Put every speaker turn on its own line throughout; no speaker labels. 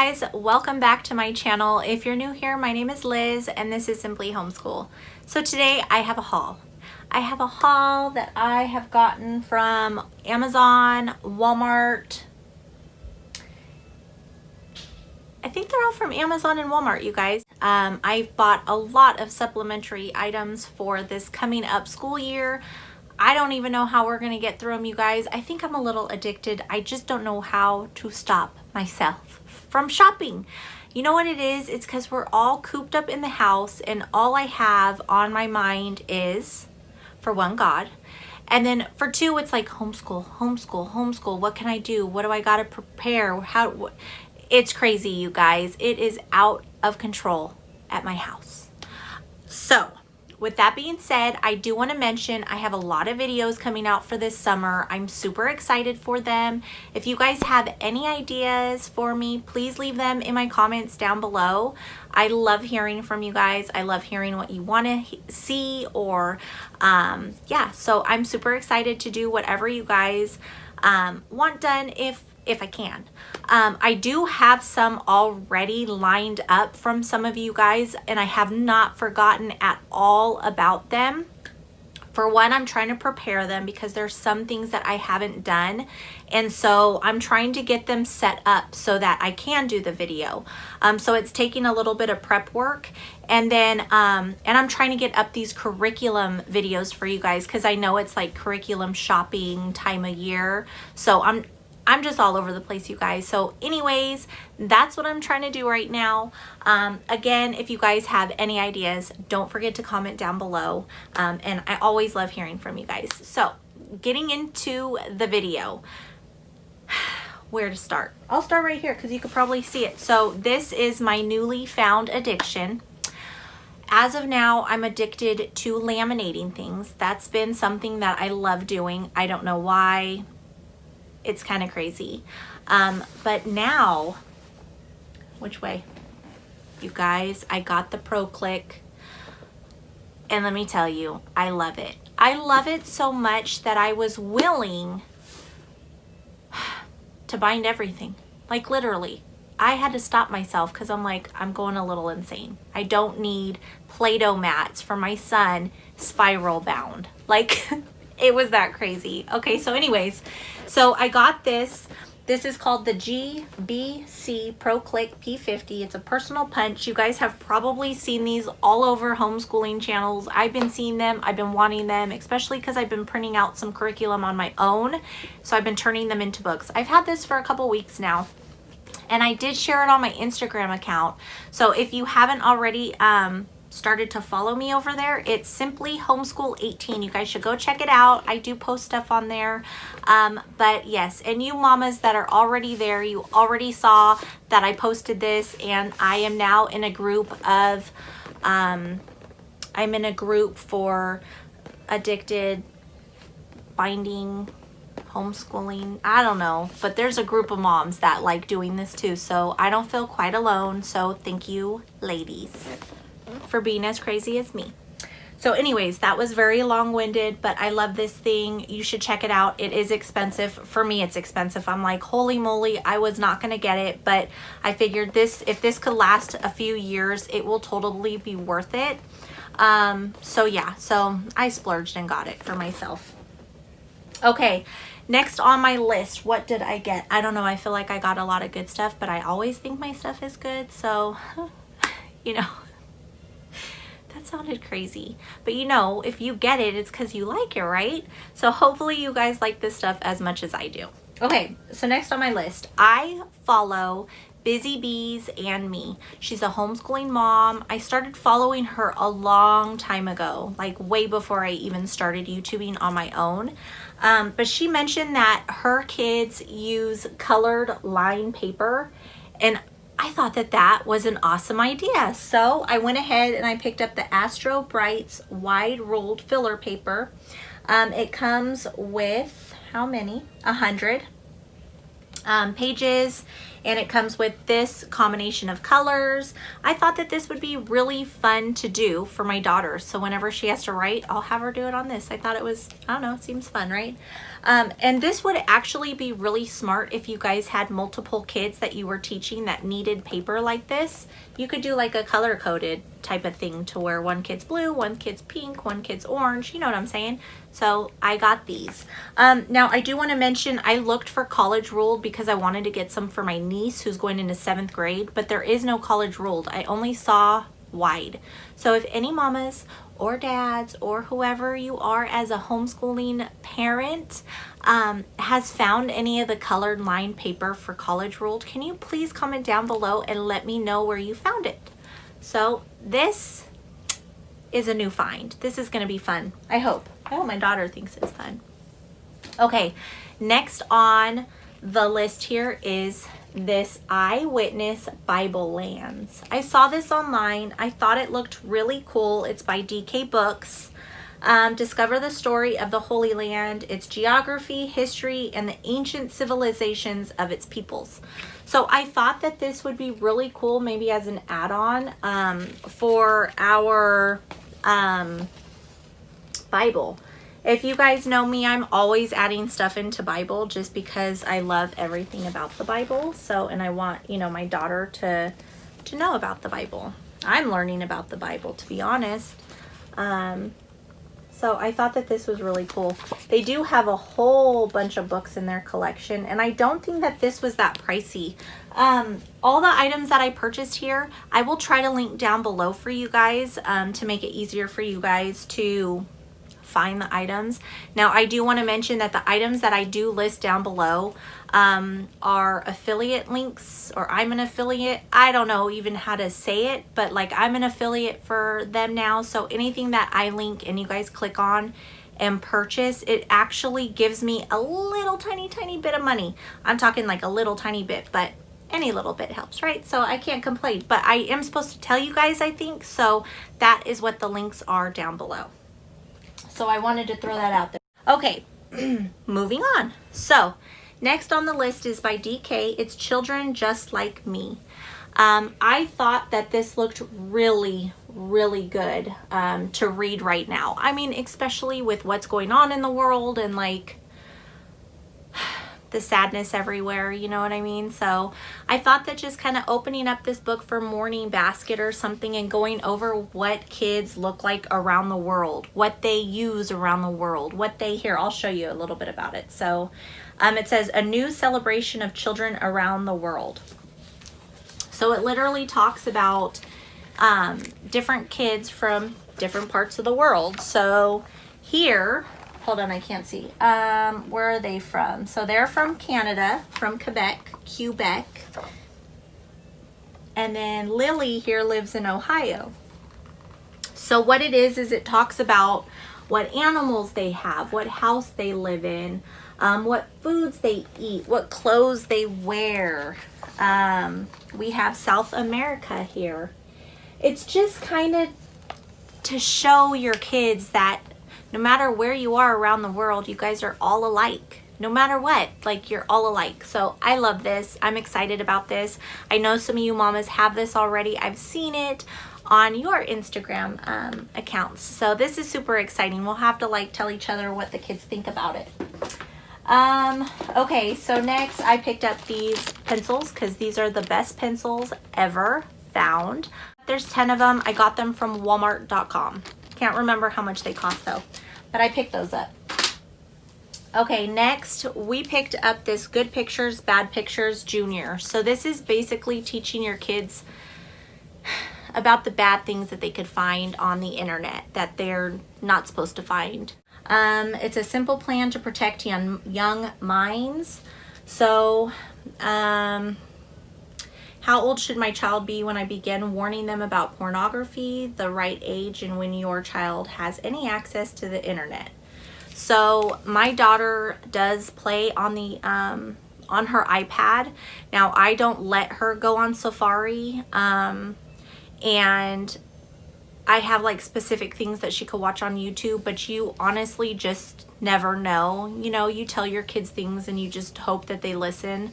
guys, welcome back to my channel. If you're new here, my name is Liz and this is Simply Homeschool. So today I have a haul. I have a haul that I have gotten from Amazon, Walmart. I think they're all from Amazon and Walmart, you guys. I've bought a lot of supplementary items for this coming up school year. I don't even know how we're gonna get through them, you guys. I think I'm a little addicted. I just don't know how to stop myself from shopping. You know what it is? It's because we're all cooped up in the house and all I have on my mind is, for one, God. And then for two, it's like homeschool, homeschool, homeschool. What can I do? What do I gotta prepare? It's crazy, you guys. It is out of control at my house. So, with that being said, I do want to mention I have a lot of videos coming out for this summer. I'm super excited for them. If you guys have any ideas for me, please leave them in my comments down below. I love hearing from you guys. I love hearing what you want to see or yeah, so I'm super excited to do whatever you guys want done if I can. I do have some already lined up from some of you guys and I have not forgotten at all about them. For one, I'm trying to prepare them because there's some things that I haven't done. And so I'm trying to get them set up so that I can do the video. So it's taking a little bit of prep work. And then, and I'm trying to get up these curriculum videos for you guys because I know it's like curriculum shopping time of year. So I'm just all over the place, you guys. So anyways, that's what I'm trying to do right now. Again, if you guys have any ideas, don't forget to comment down below. And I always love hearing from you guys. So getting into the video, where to start? I'll start right here because you could probably see it. So this is my newly found addiction. As of now, I'm addicted to laminating things. That's been something that I love doing. I don't know why. It's kind of crazy. But now, which way? You guys, I got the Pro Click. And let me tell you, I love it. I love it so much that I was willing to bind everything. Like literally. I had to stop myself because I'm like, I'm going a little insane. I don't need Play-Doh mats for my son spiral bound. Like, it was that crazy. Okay, so anyways, so I got this. This is called the GBC Pro Click P50. It's a personal punch. You guys have probably seen these all over homeschooling channels. I've been seeing them. I've been wanting them, especially because I've been printing out some curriculum on my own. So I've been turning them into books. I've had this for a couple weeks now. And I did share it on my Instagram account. So if you haven't already started to follow me over there, it's Simply Homeschool 18. You guys should go check it out. I do post stuff on there. But yes, and you mamas that are already there, you already saw that I posted this, and I am now in a group of, I'm in a group for addicted binding homeschooling. I don't know, but there's a group of moms that like doing this too. So I don't feel quite alone. So thank you, ladies, for being as crazy as me. So anyways, that was very long-winded, but I love this thing. You should check it out. It is expensive. For me, it's expensive. I'm like, holy moly, I was not gonna get it, but I figured this, if this could last a few years, it will totally be worth it. So yeah, so I splurged and got it for myself. Okay, next on my list, what did I get? I don't know. I feel like I got a lot of good stuff, but I always think my stuff is good. So, you know, that sounded crazy. But you know, if you get it, it's because you like it, right? So hopefully you guys like this stuff as much as I do. Okay, so next on my list, I follow Busy Bees and Me. She's a homeschooling mom. I started following her a long time ago, like way before I even started YouTubing on my own. But she mentioned that her kids use colored line paper, and I thought that that was an awesome idea. So I went ahead and I picked up the Astro Brights wide rolled filler paper. It comes with how many? 100 pages. and it comes with this combination of colors. I thought that this would be really fun to do for my daughter. So whenever she has to write, I'll have her do it on this. I thought it was, I don't know, it seems fun, right? And this would actually be really smart if you guys had multiple kids that you were teaching that needed paper like this. You could do like a color coded type of thing to where one kid's blue, one kid's pink, one kid's orange, you know what I'm saying? So I got these. Now I do want to mention I looked for college ruled because I wanted to get some for my niece who's going into 7th grade, but there is no college ruled. I only saw wide. So if any mamas or dads or whoever you are as a homeschooling parent has found any of the colored line paper for college ruled, can you please comment down below and let me know where you found it? So this is a new find. This is going to be fun. I hope my daughter thinks it's fun. Okay, next on the list here is this Eyewitness Bible Lands. I saw this online. I thought it looked really cool. It's by DK Books. Discover the story of the Holy Land, its geography, history, and the ancient civilizations of its peoples. So I thought that this would be really cool, maybe as an add-on for our Bible. If you guys know me, I'm always adding stuff into Bible just because I love everything about the Bible. So, and I want, you know, my daughter to know about the Bible. I'm learning about the Bible, to be honest. So I thought that this was really cool. They do have a whole bunch of books in their collection, and I don't think that this was that pricey. All the items that I purchased here, I will try to link down below for you guys to make it easier for you guys to find the items. Now I do want to mention that the items that I do list down below are affiliate links, or I'm an affiliate. I don't know even how to say it, but like I'm an affiliate for them now. So anything that I link and you guys click on and purchase, it actually gives me a little tiny bit of money. I'm talking like a little tiny bit, but any little bit helps, right? So I can't complain, but I am supposed to tell you guys, I think. So that is what the links are down below. So I wanted to throw that out there. Okay, moving on. So next on the list is by DK. It's Children Just Like Me. I thought that this looked really good to read right now. I mean, especially with what's going on in the world and like the sadness everywhere, you know what I mean? So I thought that just kind of opening up this book for morning basket or something and going over what kids look like around the world, what they use around the world, what they hear. I'll show you a little bit about it. So it says a new celebration of children around the world. So it literally talks about different kids from different parts of the world. So here, hold on, I can't see. Where are they from? So they're from Canada, from Quebec. And then Lily here lives in Ohio. So what it is it talks about what animals they have, what house they live in, what foods they eat, what clothes they wear. We have South America here. It's just kind of to show your kids that no matter where you are around the world, you guys are all alike. No matter what, like you're all alike. So I love this. I'm excited about this. I know some of you mamas have this already. I've seen it on your Instagram accounts. So this is super exciting. We'll have to like tell each other what the kids think about it. Okay, so next I picked up these pencils because these are the best pencils ever found. There's 10 of them. I got them from Walmart.com. Can't remember how much they cost though, but I picked those up. Okay, next we picked up this Good Pictures, Bad Pictures Junior. So this is basically teaching your kids about the bad things that they could find on the internet that they're not supposed to find. It's a simple plan to protect young minds. So, how old should my child be when I begin warning them about pornography, the right age, and when your child has any access to the internet? So my daughter does play on the on her iPad. Now I don't let her go on Safari, and I have like specific things that she could watch on YouTube, but you honestly just never know. You know, you tell your kids things and you just hope that they listen.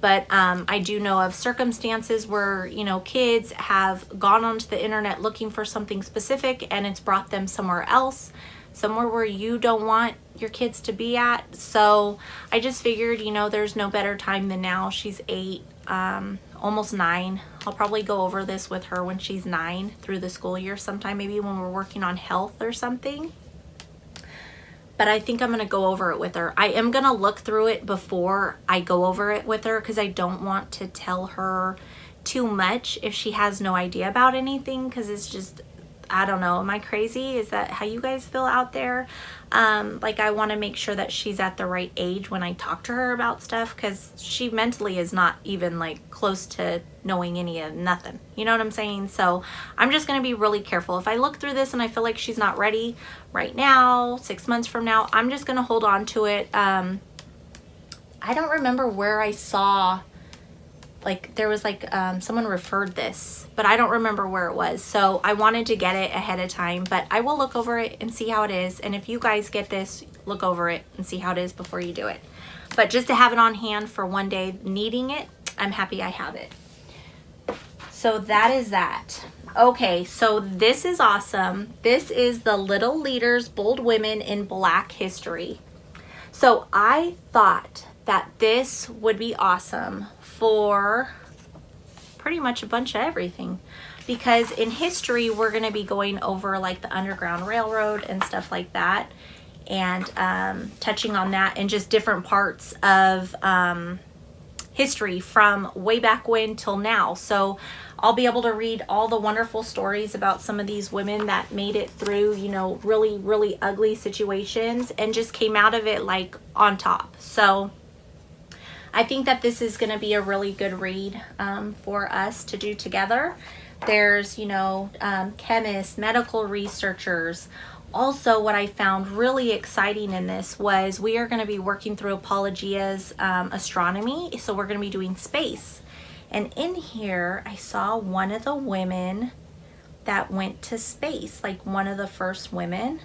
But I do know of circumstances where, you know, kids have gone onto the internet looking for something specific and it's brought them somewhere else, somewhere where you don't want your kids to be at. So I just figured, you know, there's no better time than now. She's 8, almost 9. I'll probably go over this with her when she's 9 through the school year sometime, maybe when we're working on health or something. But I think I'm going to go over it with her. I am going to look through it before I go over it with her because I don't want to tell her too much if she has no idea about anything, because it's just, I don't know, am I crazy? Is that how you guys feel out there? Like, I want to make sure that she's at the right age when I talk to her about stuff, because she mentally is not even like close to knowing any of nothing. You know what I'm saying? So I'm just going to be really careful. If I look through this and I feel like she's not ready right now, 6 months from now, I'm just going to hold on to it. I don't remember where I saw, like, there was like someone referred this, but I don't remember where it was. So I wanted to get it ahead of time, but I will look over it and see how it is. And if you guys get this, look over it and see how it is before you do it. But just to have it on hand for one day needing it, I'm happy I have it. So that is that. Okay, so this is awesome. This is the Little Leaders, Bold Women in Black History. So I thought that this would be awesome for pretty much a bunch of everything, because in history we're going to be going over like the Underground Railroad and stuff like that, and touching on that and just different parts of history from way back when till now. So I'll be able to read all the wonderful stories about some of these women that made it through, you know, really, really ugly situations and just came out of it like on top. So I think that this is going to be a really good read for us to do together. There's, you know, chemists, medical researchers. Also, what I found really exciting in this was we are going to be working through Apologia's astronomy. So we're going to be doing space. And in here, I saw one of the women that went to space, like one of the first women.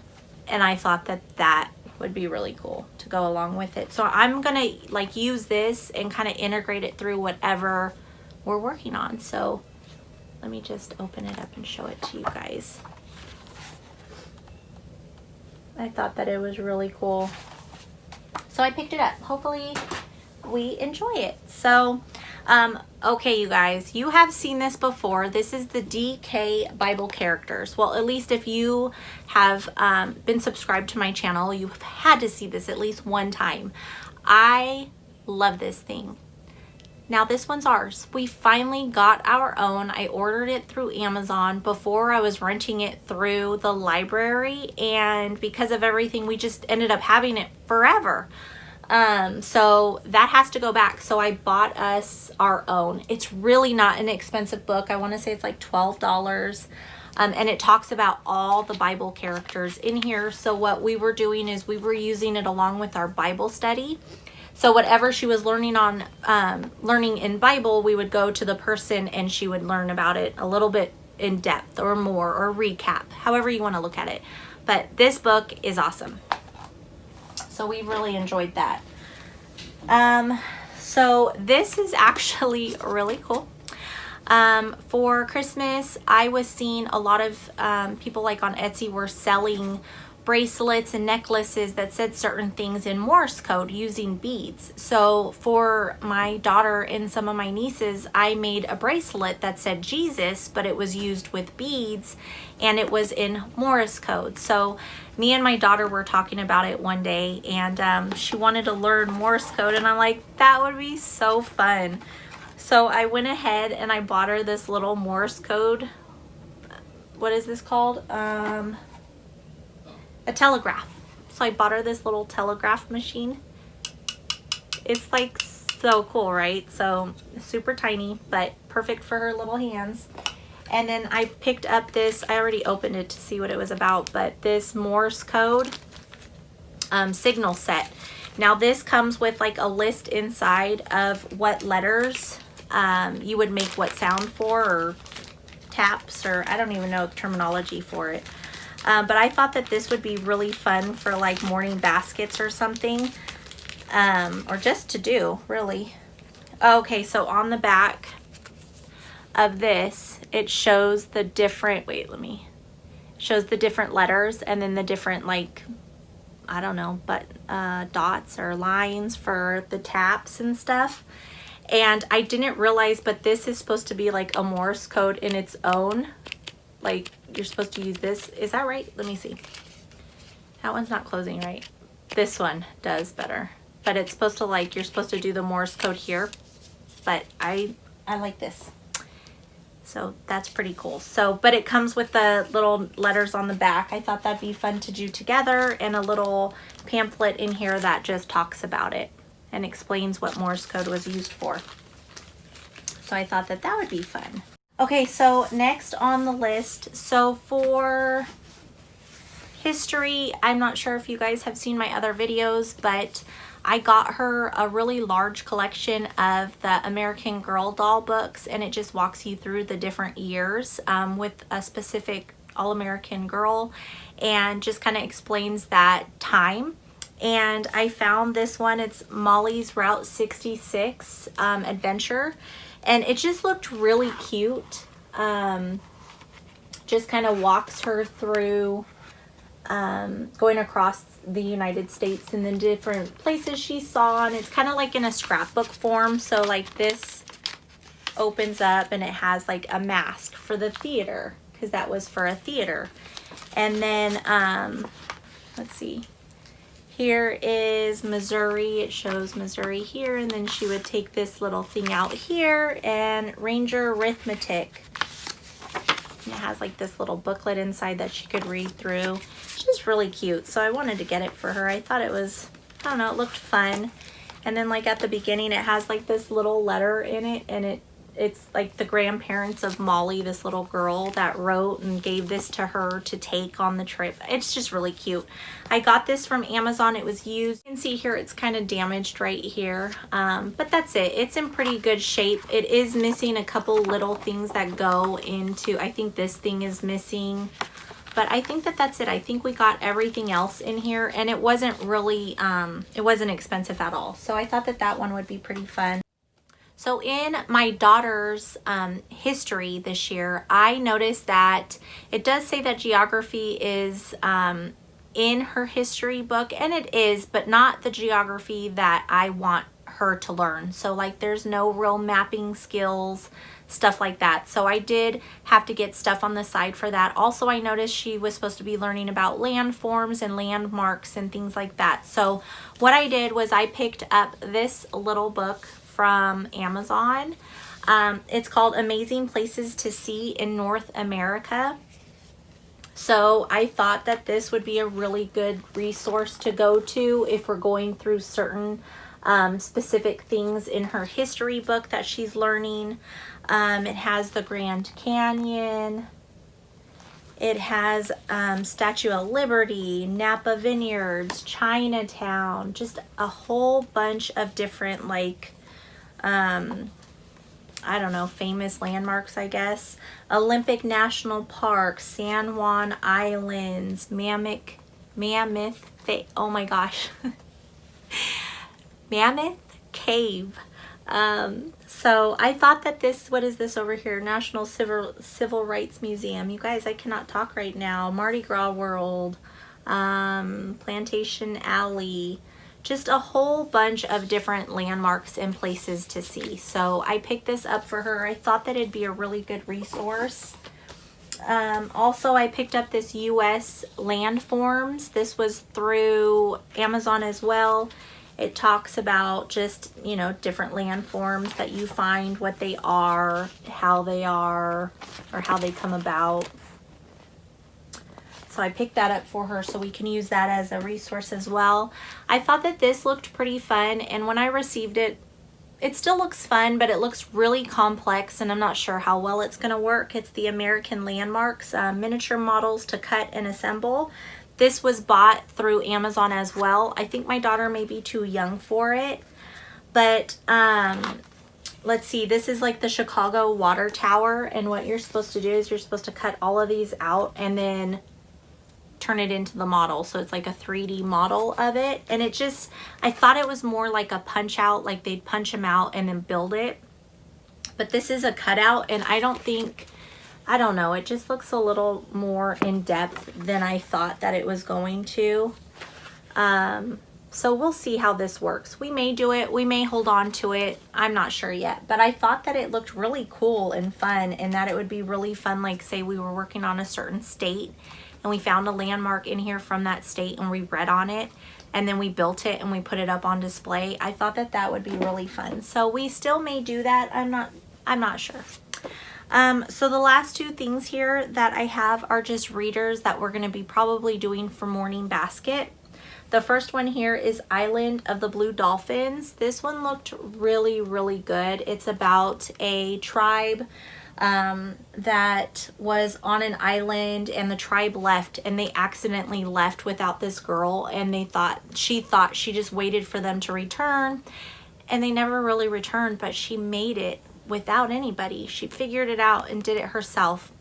And I thought that that would be really cool to go along with it. So I'm going to like use this and kind of integrate it through whatever we're working on. So let me just open it up and show it to you guys. I thought that it was really cool. So I picked it up. Hopefully we enjoy it. So, okay, you guys, you have seen this before. This is the DK Bible characters. Well, at least if you have been subscribed to my channel, you've had to see this at least one time. I love this thing. Now this one's ours. We finally got our own. I ordered it through Amazon. Before I was renting it through the library, and because of everything, we just ended up having it forever. So that has to go back. So I bought us our own. It's really not an expensive book. I want to say it's like $12. And it talks about all the Bible characters in here. So what we were doing is we were using it along with our Bible study. So whatever she was learning on, learning in Bible, we would go to the person and she would learn about it a little bit in depth or more, or recap, however you want to look at it. But this book is awesome. So we really enjoyed that. So this is actually really cool. For Christmas, I was seeing a lot of people like on Etsy were selling bracelets and necklaces that said certain things in Morse code using beads. So for my daughter and some of my nieces, I made a bracelet that said Jesus, but it was used with beads and it was in Morse code. So me and my daughter were talking about it one day, and she wanted to learn Morse code, and I'm like, that would be so fun. So I went ahead and I bought her this little Morse code. What is this called? A telegraph. So I bought her this little telegraph machine. It's like so cool, right? So super tiny, but perfect for her little hands. And then I picked up this, I already opened it to see what it was about, but this Morse code signal set. Now this comes with like a list inside of what letters you would make what sound for, or taps, or I don't even know the terminology for it. But I thought that this would be really fun for like morning baskets or something, or just to do, really. Okay, so on the back of this, it shows the different, shows the different letters and then the different, like, I don't know, but dots or lines for the taps and stuff. And I didn't realize, but this is supposed to be like a Morse code in its own. Like, you're supposed to use this. Is that right? Let me see. That one's not closing right. This one does better. But it's supposed to, like, you're supposed to do the Morse code here. But I like this. So that's pretty cool. So, but it comes with the little letters on the back. I thought that'd be fun to do together, and a little pamphlet in here that just talks about it and explains what Morse code was used for. So I thought that that would be fun. Okay, so next on the list, so for history, I'm not sure if you guys have seen my other videos, but I got her a really large collection of the American Girl doll books, and it just walks you through the different years with a specific All-American Girl, and just kind of explains that time. And I found this one. It's Molly's Route 66 Adventure, and it just looked really cute. Just kind of walks her through going across the United States and then different places she saw, and it's kind of like in a scrapbook form. So like this opens up and it has like a mask for the theater, because that was for a theater. And then let's see, here is Missouri. It shows Missouri here, and then she would take this little thing out here, and Ranger Arithmetic. And it has like this little booklet inside that she could read through. It's just really cute. So I wanted to get it for her. I thought it was, I don't know, it looked fun. And then like at the beginning, it has like this little letter in it, and it's like the grandparents of Molly, this little girl, that wrote and gave this to her to take on the trip. It's just really cute. I got this from Amazon. It was used. You can see here it's kind of damaged right here, but that's it. It's in pretty good shape. It is missing a couple little things that go into, I think this thing is missing, but I think that that's it. I think we got everything else in here, and it wasn't really, it wasn't expensive at all. So I thought that that one would be pretty fun. So in my daughter's history this year, I noticed that it does say that geography is in her history book, and it is, but not the geography that I want her to learn. So like there's no real mapping skills, stuff like that. So I did have to get stuff on the side for that. Also, I noticed she was supposed to be learning about landforms and landmarks and things like that. So what I did was I picked up this little book from Amazon. It's called Amazing Places to See in North America. So I thought that this would be a really good resource to go to if we're going through certain specific things in her history book that she's learning. It has the Grand Canyon. It has Statue of Liberty, Napa Vineyards, Chinatown, just a whole bunch of different, like, I don't know, famous landmarks, I guess. Olympic National Park, San Juan Islands, Mammoth, oh my gosh, Mammoth Cave. So I thought that this, what is this over here? National Civil Rights Museum. You guys, I cannot talk right now. Mardi Gras World, Plantation Alley, just a whole bunch of different landmarks and places to see. So I picked this up for her. I thought that it'd be a really good resource. Also, I picked up this U.S. landforms. This was through Amazon as well. It talks about just, you know, different landforms that you find, what they are, or how they come about. So I picked that up for her so we can use that as a resource as well. I thought that this looked pretty fun, and when I received it, it still looks fun, but it looks really complex, and I'm not sure how well it's going to work. It's the American Landmarks, miniature models to cut and assemble. This was bought through Amazon as well. I think my daughter may be too young for it, but let's see, this is like the Chicago Water Tower, and what you're supposed to do is you're supposed to cut all of these out and then turn it into the model. So it's like a 3D model of it. And it just, I thought it was more like a punch out, like they'd punch them out and then build it. But this is a cutout, and I don't know, it just looks a little more in depth than I thought that it was going to. So we'll see how this works. We may do it, we may hold on to it, I'm not sure yet. But I thought that it looked really cool and fun, and that it would be really fun, like say we were working on a certain state and we found a landmark in here from that state and we read on it, and then we built it and we put it up on display. I thought that that would be really fun. So we still may do that, I'm not sure. So the last two things here that I have are just readers that we're going to be probably doing for morning basket. The first one here is Island of the Blue Dolphins. This one looked really, really good. It's about a tribe that was on an island, and the tribe left, and they accidentally left without this girl, and she thought she just waited for them to return, and they never really returned, but she made it without anybody. She figured it out and did it herself.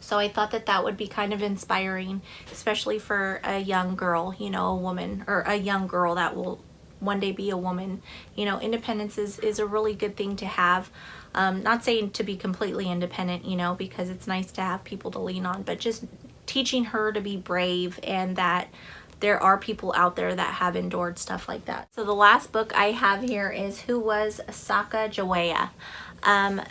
So I thought that that would be kind of inspiring, especially for a young girl, you know, a woman, or a young girl that will one day be a woman. You know, independence is a really good thing to have. Not saying to be completely independent, you know, because it's nice to have people to lean on, but just teaching her to be brave, and that there are people out there that have endured stuff like that. So the last book I have here is Who Was Sacagawea?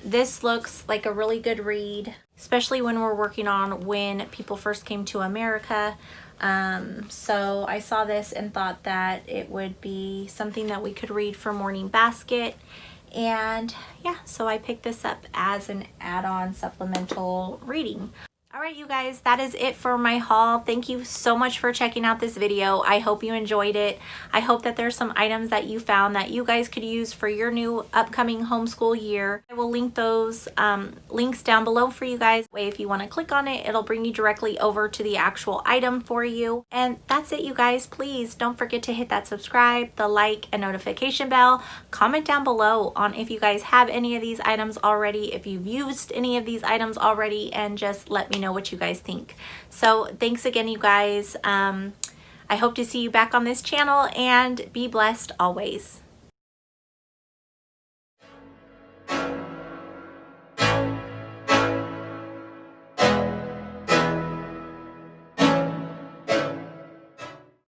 This looks like a really good read, especially when we're working on when people first came to America. So I saw this and thought that it would be something that we could read for morning basket. And yeah, so I picked this up as an add-on supplemental reading. All right, you guys, that is it for my haul. Thank you so much for checking out this video. I hope you enjoyed it. I hope that there's some items that you found that you guys could use for your new upcoming homeschool year. I will link those links down below for you guys. If you want to click on it, it'll bring you directly over to the actual item for you. And that's it, you guys. Please don't forget to hit that subscribe, the like, and notification bell. Comment down below on if you guys have any of these items already, if you've used any of these items already, and just let me know what you guys think. So thanks again, you guys. I hope to see you back on this channel, and be blessed always.